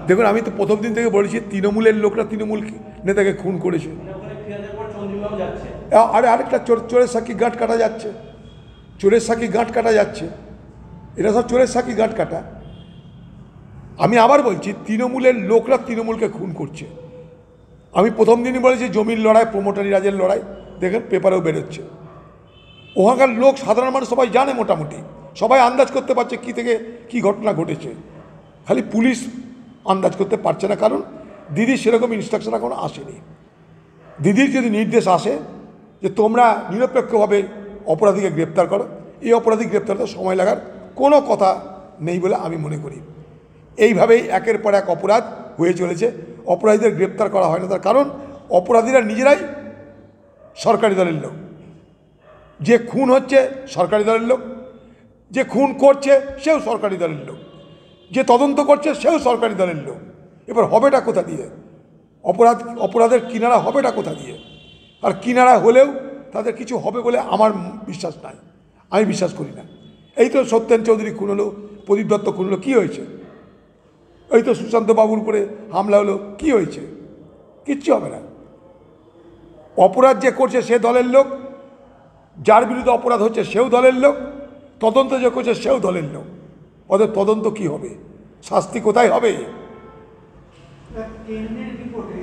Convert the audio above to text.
দেখুন, আমি তো প্রথম দিন থেকে বলেছি তৃণমূলের লোকরা তৃণমূল নেতাকে খুন করেছে। আরে আরেকটা চোরের সাক্ষী গাঁট কাটা যাচ্ছে, চোরের সাক্ষী গাঁট কাটা যাচ্ছে, এটা সব চোরের সাক্ষী গাঁট কাটা। আমি আবার বলছি তৃণমূলের লোকরা তৃণমূলকে খুন করছে। আমি প্রথম দিনই বলেছি জমির লড়াই, প্রমোটারি রাজের লড়াই, দেখেন পেপারেও বেরোচ্ছে। ওখানকার লোক, সাধারণ মানুষ সবাই জানে, মোটামুটি সবাই আন্দাজ করতে পারছে কী থেকে কী ঘটনা ঘটেছে। খালি পুলিশ আন্দাজ করতে পারছে না, কারণ দিদির সেরকম ইনস্ট্রাকশন এখনো আসেনি। দিদির যদি নির্দেশ আসে যে তোমরা নিরপেক্ষভাবে অপরাধীকে গ্রেপ্তার করো, এই অপরাধী গ্রেপ্তার করতে সময় লাগার কোনো কথা নেই বলে আমি মনে করি। এইভাবেই একের পর এক অপরাধ হয়ে চলেছে, অপরাধীদের গ্রেপ্তার করা হয় না। তার কারণ অপরাধীরা নিজেরাই সরকারি দলের লোক। যে খুন হচ্ছে সরকারি দলের লোক, যে খুন করছে সেও সরকারি দলের লোক, যে তদন্ত করছে সেও সরকারি দলের লোক। এবার হবেটা কোথা দিয়ে? অপরাধের কিনারা হবেটা কোথা দিয়ে? আর কিনারা হলেও তাদের কিছু হবে বলে আমার বিশ্বাস নাই, আমি বিশ্বাস করি না। এই তো সত্যেন চৌধুরী খুন হলো, প্রদীপ দত্ত খুন হলো, কী হয়েছে? এই তো সুশান্ত বাবুর উপরে হামলা হলো, কী হয়েছে? কিচ্ছু হবে না। অপরাধ যে করছে সে দলের লোক, যার বিরুদ্ধে অপরাধ হচ্ছে সেও দলের লোক, তদন্ত যে করছে সেও দলের লোক। ওদের তদন্ত কি হবে? শাস্তি কোথায় হবে? কেন্দ্রের রিপোর্টে